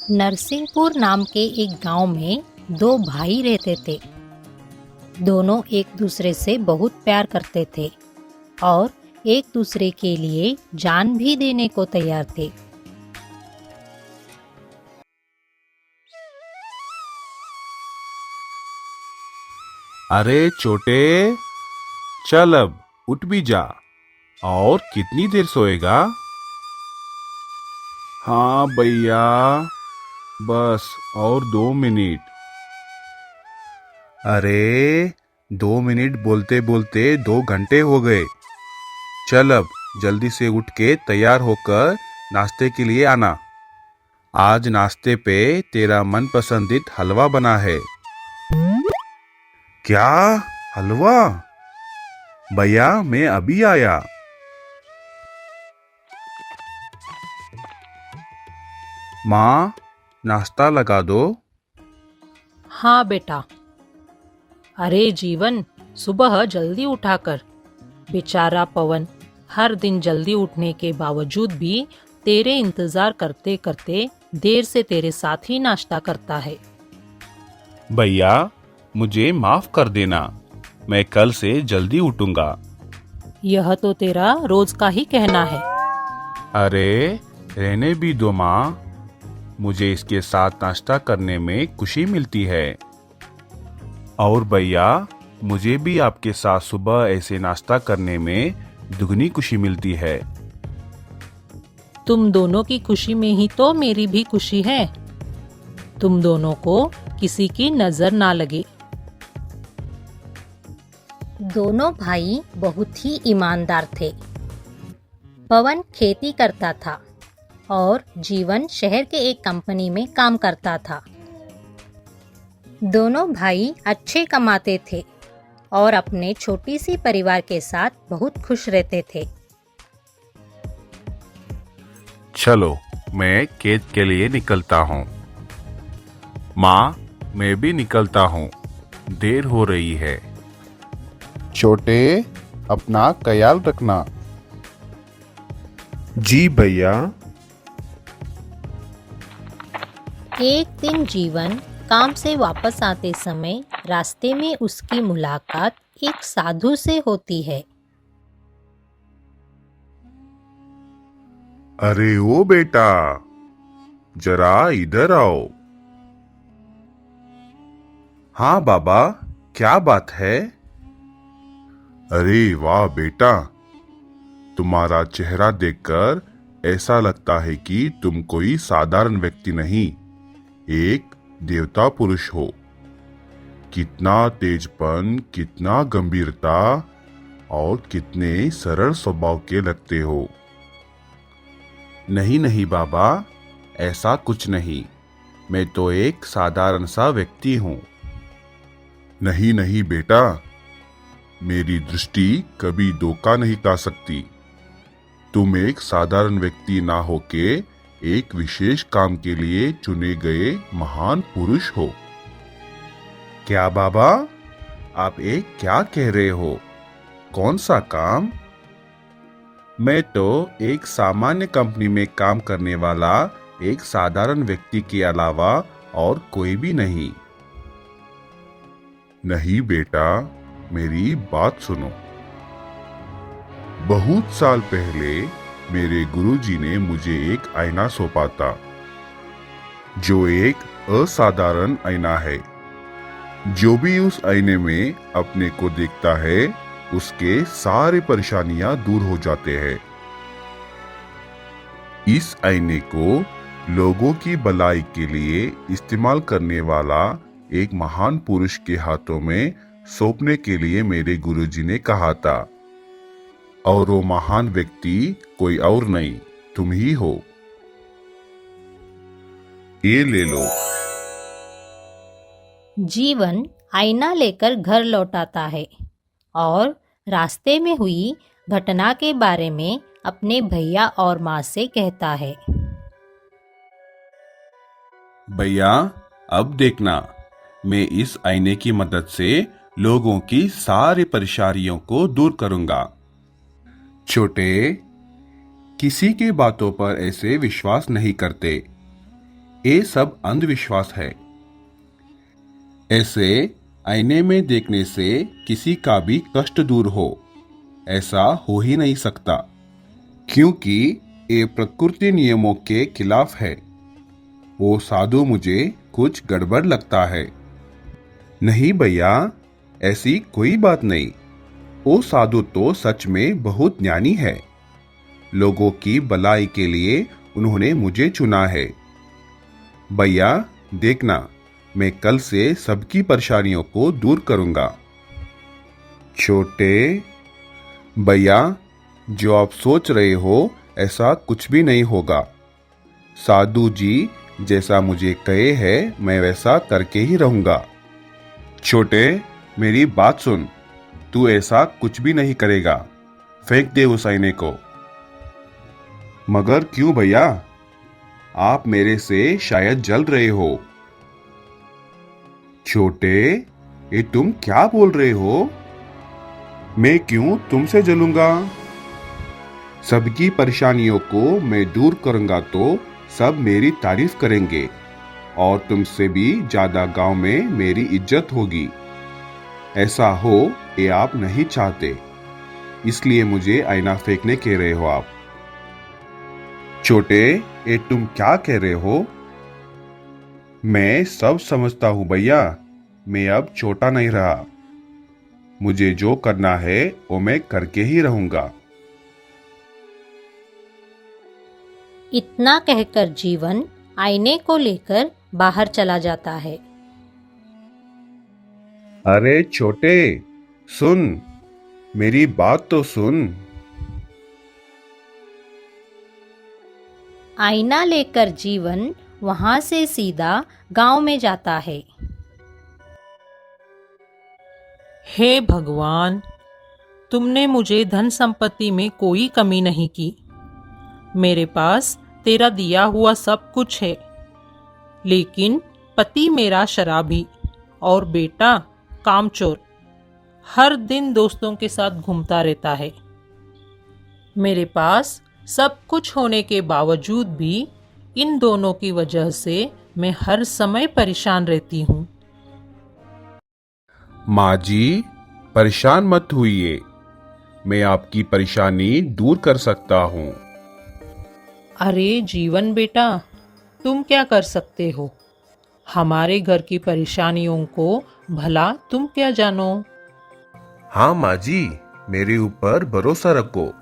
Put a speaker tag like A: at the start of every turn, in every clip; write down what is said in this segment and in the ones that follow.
A: नरसिंहपुर नाम के एक गांव में दो भाई रहते थे। दोनों एक दूसरे से बहुत प्यार करते थे और एक दूसरे के लिए जान भी देने को तैयार थे।
B: अरे छोटे, चल अब उठ भी जा। और कितनी देर सोएगा? हाँ भैया, बस और 2 मिनट। अरे 2 मिनट बोलते बोलते 2 घंटे हो गए। चल अब जल्दी से उठ के तैयार होकर नाश्ते के लिए आना। आज नाश्ते पे तेरा मनपसंदीद हलवा बना है। क्या? हलवा? भैया मैं अभी आया। माँ, नाश्ता लगा दो।
A: हाँ बेटा। अरे जीवन, सुबह जल्दी उठा कर। बेचारा पवन हर दिन जल्दी उठने के बावजूद भी तेरे इंतजार करते करते देर से तेरे साथ ही नाश्ता करता है।
B: भैया मुझे माफ कर देना, मैं कल से जल्दी उठूंगा।
A: यह तो तेरा रोज का ही कहना है।
B: अरे रहने भी दो माँ, मुझे इसके साथ नाश्ता करने में खुशी मिलती है। और भैया, मुझे भी आपके साथ सुबह ऐसे नाश्ता करने में दुगनी खुशी मिलती है।
A: तुम दोनों की खुशी में ही तो मेरी भी खुशी है। तुम दोनों को किसी की नजर ना लगे। दोनों भाई बहुत ही ईमानदार थे। पवन खेती करता था और जीवन शहर के एक कंपनी में काम करता था। दोनों भाई अच्छे कमाते थे और अपने छोटी सी परिवार के साथ बहुत खुश रहते थे।
B: चलो मैं खेत के लिए निकलता हूँ। माँ, मैं भी निकलता हूँ, देर हो रही है। छोटे, अपना ख्याल रखना। जी भैया।
A: एक दिन जीवन काम से वापस आते समय रास्ते में उसकी मुलाकात एक साधु से होती है।
B: अरे ओ बेटा, जरा इधर आओ। हाँ बाबा, क्या बात है? अरे वाह बेटा, तुम्हारा चेहरा देखकर ऐसा लगता है कि तुम कोई साधारण व्यक्ति नहीं, एक देवता पुरुष हो। कितना तेजपन, कितना गंभीरता और कितने सरल स्वभाव के लगते हो। नहीं नहीं बाबा, ऐसा कुछ नहीं, मैं तो एक साधारण सा व्यक्ति हूँ। नहीं नहीं बेटा, मेरी दृष्टि कभी धोखा नहीं खा सकती। तुम एक साधारण व्यक्ति ना होके एक विशेष काम के लिए चुने गए महान पुरुष हो। क्या बाबा, आप एक क्या कह रहे हो? कौन सा काम? मैं तो एक सामान्य कंपनी में काम करने वाला एक साधारण व्यक्ति के अलावा और कोई भी नहीं। नहीं बेटा, मेरी बात सुनो। बहुत साल पहले मेरे गुरुजी ने मुझे एक आईना सौंपा था, जो एक असाधारण आईना है। जो भी उस आईने में अपने को देखता है, उसके सारे परेशानियां दूर हो जाते हैं। इस आईने को लोगों की भलाई के लिए इस्तेमाल करने वाला एक महान पुरुष के हाथों में सौंपने के लिए मेरे गुरुजी ने कहा था। और वो महान व्यक्ति कोई और नहीं, तुम ही हो। ये ले लो।
A: जीवन आईना लेकर घर लौटाता है और रास्ते में हुई घटना के बारे में अपने भैया और माँ से कहता है।
B: भैया, अब देखना, मैं इस आईने की मदद से लोगों की सारी परेशानियों को दूर करूंगा। छोटे, किसी की बातों पर ऐसे विश्वास नहीं करते। ये सब अंधविश्वास है। ऐसे आईने में देखने से किसी का भी कष्ट दूर हो, ऐसा हो ही नहीं सकता, क्योंकि ये प्रकृति नियमों के खिलाफ है। वो साधु मुझे कुछ गड़बड़ लगता है। नहीं भैया, ऐसी कोई बात नहीं। वो साधु तो सच में बहुत ज्ञानी है। लोगों की भलाई के लिए उन्होंने मुझे चुना है। भैया देखना, मैं कल से सबकी परेशानियों को दूर करूंगा। छोटे भैया, जो आप सोच रहे हो ऐसा कुछ भी नहीं होगा। साधु जी जैसा मुझे कहे है मैं वैसा करके ही रहूंगा। छोटे, मेरी बात सुन, तू ऐसा कुछ भी नहीं करेगा। फेंक दे उस आईने को। मगर क्यों भैया? आप मेरे से शायद जल रहे हो। छोटे, ये तुम क्या बोल रहे हो? मैं क्यों तुमसे जलूंगा? सबकी परेशानियों को मैं दूर करूंगा तो सब मेरी तारीफ करेंगे और तुमसे भी ज्यादा गांव में मेरी इज्जत होगी। ऐसा हो ये आप नहीं चाहते, इसलिए मुझे आईना फेंकने कह रहे हो आप। छोटे, ये तुम क्या कह रहे हो? मैं सब समझता हूं भैया, मैं अब छोटा नहीं रहा। मुझे जो करना है वो मैं करके ही रहूंगा।
C: इतना कहकर जीवन आईने को लेकर बाहर चला जाता है।
B: अरे छोटे, सुन, मेरी बात तो सुन।
C: आईना लेकर जीवन वहां से सीधा गांव में जाता है।
A: हे भगवान, तुमने मुझे धन संपत्ति में कोई कमी नहीं की। मेरे पास तेरा दिया हुआ सब कुछ है, लेकिन पति मेरा शराबी और बेटा कामचोर हर दिन दोस्तों के साथ घूमता रहता है। मेरे पास सब कुछ होने के बावजूद भी इन दोनों की वजह से मैं हर समय परेशान रहती हूँ।
B: माँ जी, परेशान मत होइए, मैं आपकी परेशानी दूर कर सकता हूँ।
A: अरे जीवन बेटा, तुम क्या कर सकते हो? हमारे घर की परेशानियों को भला तुम क्या जानो?
B: हाँ माँ जी, मेरे ऊपर भरोसा रखो।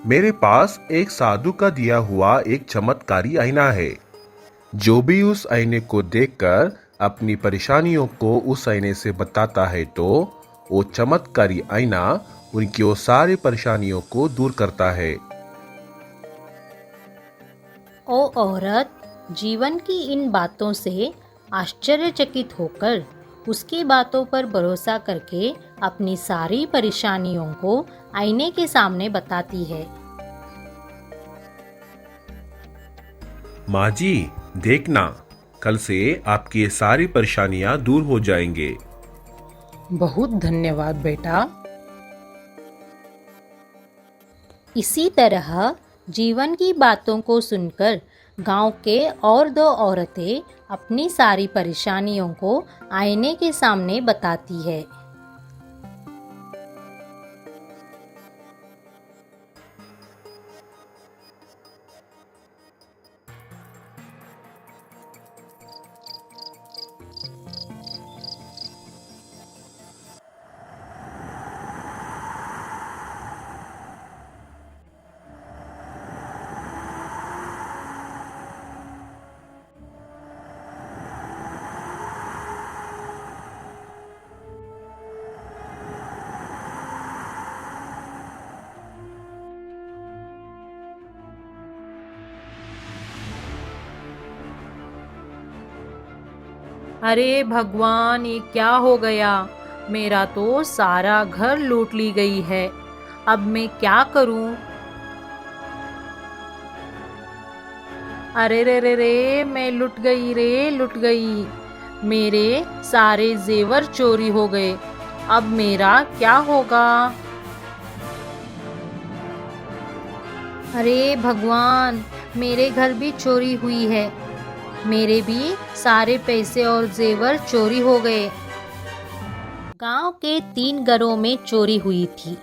B: मेरे पास एक साधु का दिया हुआ एक चमत्कारी आईना है। जो भी उस आईने को देखकर अपनी परेशानियों को उस आईने से बताता है तो वो चमत्कारी आईना उनकी वो सारी परेशानियों को दूर करता है।
C: ओ औरत जीवन की इन बातों से आश्चर्यचकित होकर उसकी बातों पर भरोसा करके अपनी सारी परेशानियों को आईने के सामने बताती है।
B: माँ जी देखना, कल से आपकी ये सारी परेशानियां दूर हो जाएंगे।
A: बहुत धन्यवाद बेटा।
C: इसी तरह जीवन की बातों को सुनकर गांव के और दो औरतें अपनी सारी परेशानियों को आईने के सामने बताती है।
A: अरे भगवान, ये क्या हो गया? मेरा तो सारा घर लूट ली गई है। अब मैं क्या करूं? अरे रे रे रे, मैं लुट गई रे, लुट गई। मेरे सारे जेवर चोरी हो गए। अब मेरा क्या होगा?
C: अरे भगवान, मेरे घर भी चोरी हुई है। मेरे भी सारे पैसे और जेवर चोरी हो गए। गांव के 3 घरों में चोरी हुई थी।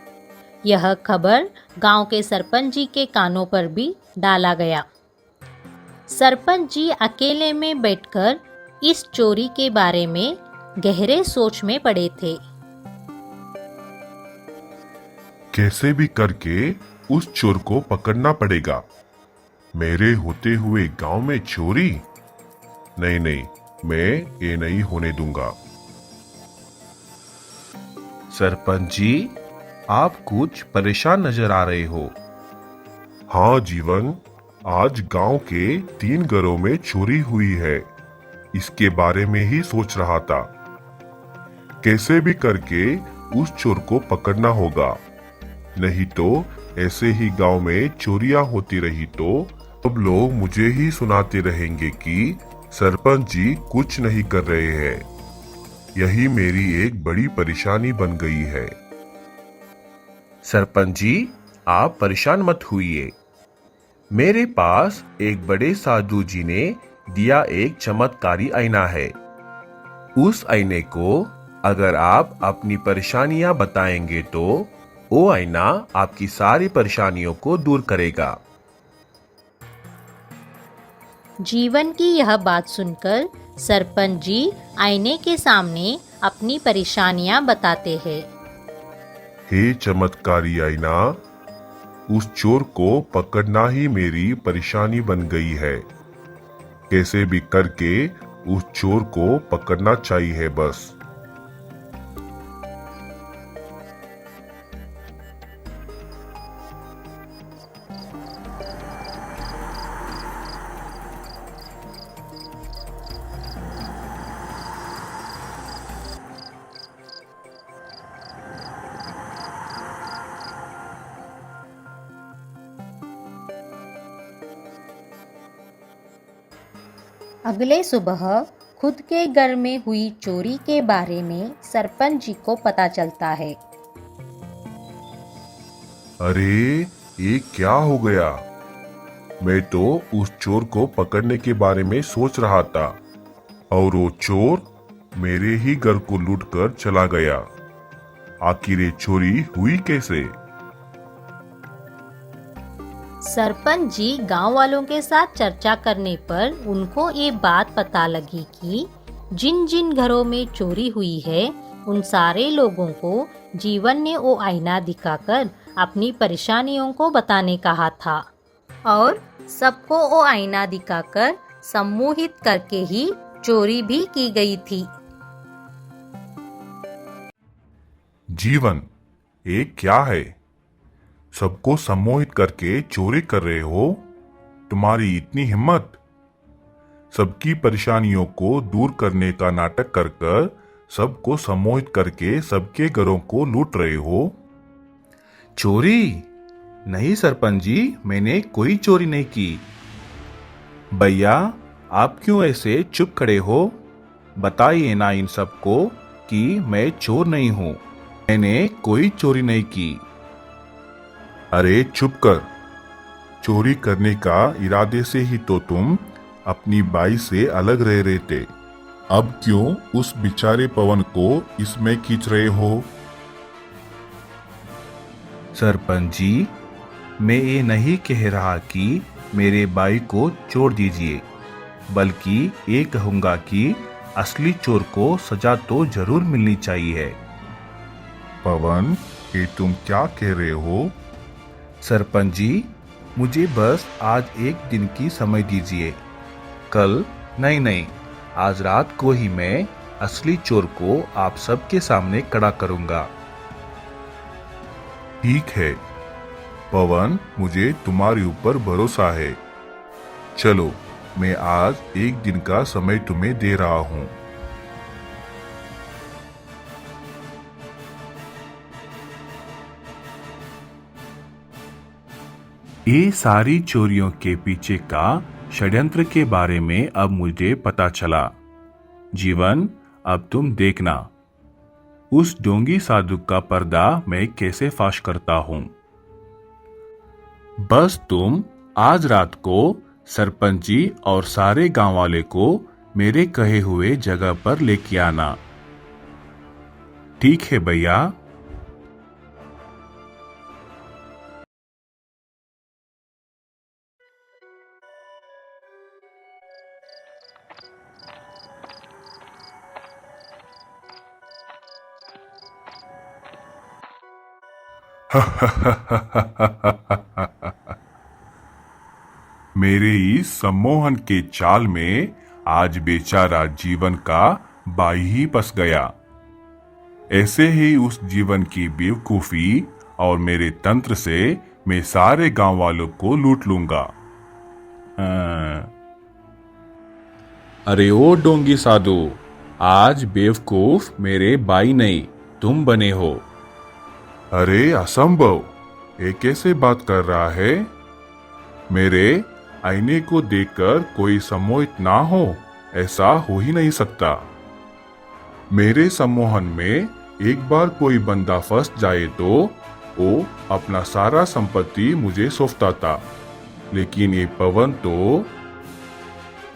C: यह खबर गांव के सरपंच जी के कानों पर भी डाला गया। सरपंच जी अकेले में बैठकर इस चोरी के बारे में गहरे सोच में पड़े थे।
B: कैसे भी करके उस चोर को पकड़ना पड़ेगा। मेरे होते हुए गांव में चोरी? नहीं नहीं, मैं ये नहीं होने दूंगा।
D: सरपंच जी, आप कुछ परेशान नजर आ रहे हो।
B: हाँ जीवन, आज गांव के 3 घरों में चोरी हुई है। इसके बारे में ही सोच रहा था। कैसे भी करके उस चोर को पकड़ना होगा, नहीं तो ऐसे ही गांव में चोरियां होती रही तो अब लोग मुझे ही सुनाते रहेंगे कि सरपंच जी कुछ नहीं कर रहे हैं। यही मेरी एक बड़ी परेशानी बन गई है।
D: सरपंच जी, आप परेशान मत होइए। मेरे पास एक बड़े साधु जी ने दिया एक चमत्कारी आईना है। उस आईने को अगर आप अपनी परेशानियां बताएंगे तो वो आईना आपकी सारी परेशानियों को दूर करेगा।
C: जीवन की यह बात सुनकर सरपंच जी आईने के सामने अपनी परेशानियां बताते हैं।
B: हे चमत्कारी आईना, उस चोर को पकड़ना ही मेरी परेशानी बन गई है। कैसे भी करके उस चोर को पकड़ना चाहिए बस।
C: अगले सुबह खुद के घर में हुई चोरी के बारे में सरपंच जी को पता चलता है।
B: अरे ये क्या हो गया? मैं तो उस चोर को पकड़ने के बारे में सोच रहा था और वो चोर मेरे ही घर को लूटकर चला गया। आखिर ये चोरी हुई कैसे?
C: सरपंच जी गांव वालों के साथ चर्चा करने पर उनको ये बात पता लगी कि जिन जिन घरों में चोरी हुई है उन सारे लोगों को जीवन ने वो आईना दिखाकर अपनी परेशानियों को बताने कहा था और सबको वो आईना दिखाकर सम्मोहित करके ही चोरी भी की गई थी।
B: जीवन, ये क्या है? सबको सम्मोहित करके चोरी कर रहे हो? तुम्हारी इतनी हिम्मत? सबकी परेशानियों को दूर करने का नाटक कर कर सबको सम्मोहित करके सबके घरों को लूट रहे हो।
D: चोरी? नहीं सरपंच जी, मैंने कोई चोरी नहीं की। भैया, आप क्यों ऐसे चुप खड़े हो? बताइए ना इन सबको कि मैं चोर नहीं हूँ। मैंने कोई चोरी नहीं की।
B: अरे चुप कर। चोरी करने का इरादे से ही तो तुम अपनी बाई से अलग रह रहे थे। अब क्यों उस बेचारे पवन को इसमें खींच रहे हो?
D: सरपंच जी, मैं ये नहीं कह रहा कि मेरे भाई को छोड़ दीजिए, बल्कि ये कहूंगा कि असली चोर को सजा तो जरूर मिलनी चाहिए।
B: पवन, ये तुम क्या कह रहे हो?
D: सरपंच जी, मुझे बस आज एक दिन की समय दीजिए। कल नहीं, आज रात को ही मैं असली चोर को आप सबके सामने खड़ा करूंगा।
B: ठीक है पवन, मुझे तुम्हारे ऊपर भरोसा है। चलो, मैं आज एक दिन का समय तुम्हें दे रहा हूँ।
D: ये सारी चोरियों के पीछे का षड्यंत्र के बारे में अब मुझे पता चला। जीवन, अब तुम देखना उस ढोंगी साधु का पर्दा मैं कैसे फाश करता हूं। बस तुम आज रात को
B: सरपंच जी और सारे गांव वाले को मेरे कहे हुए जगह पर लेके आना। ठीक है भैया। मेरे इस सम्मोहन के चाल में आज बेचारा जीवन का बाई ही फंस गया। ऐसे ही उस जीवन की बेवकूफी और मेरे तंत्र से मैं सारे गांव वालों को लूट लूंगा। अरे ओ डोंगी साधु, आज बेवकूफ मेरे बाई नहीं तुम बने हो। अरे असंभव, ये कैसे बात कर रहा है? मेरे आईने को देखकर कोई सम्मोहित ना हो, ऐसा हो ही नहीं सकता। मेरे सम्मोहन में एक बार कोई बंदा फंस जाए तो वो अपना सारा संपत्ति मुझे सौंपता था, लेकिन ये पवन तो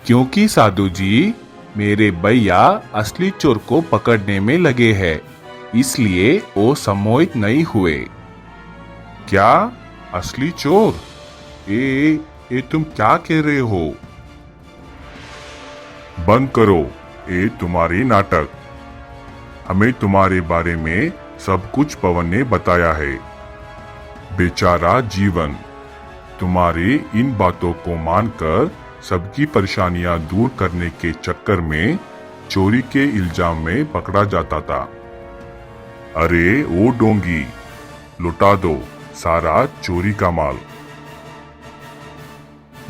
B: क्योंकि साधु जी मेरे भैया असली चोर को पकड़ने में लगे हैं, इसलिए वो सम्मोहित नहीं हुए। क्या असली चोर? ये तुम क्या कह रहे हो? बंद करो ये तुम्हारी नाटक। हमें तुम्हारे बारे में सब कुछ पवन ने बताया है। बेचारा जीवन तुम्हारी इन बातों को मानकर सबकी परेशानियां दूर करने के चक्कर में चोरी के इल्जाम में पकड़ा जाता था। अरे ओ डोंगी, लुटा दो सारा चोरी का माल।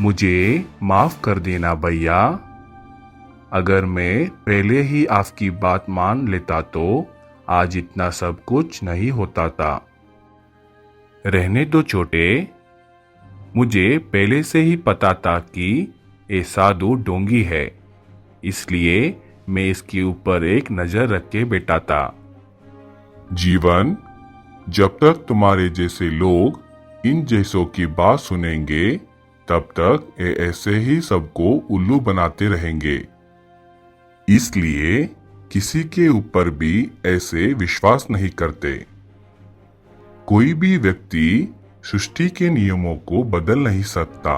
B: मुझे माफ कर देना भैया। अगर मैं पहले ही आपकी बात मान लेता तो आज इतना सब कुछ नहीं होता था। रहने दो छोटे, मुझे पहले से ही पता था कि ये साधु डोंगी है, इसलिए मैं इसके ऊपर एक नजर रख के बैठा था। जीवन, जब तक तुम्हारे जैसे लोग इन जैसों की बात सुनेंगे तब तक ये ऐसे ही सबको उल्लू बनाते रहेंगे। इसलिए किसी के ऊपर भी ऐसे विश्वास नहीं करते। कोई भी व्यक्ति सृष्टि के नियमों को बदल नहीं सकता।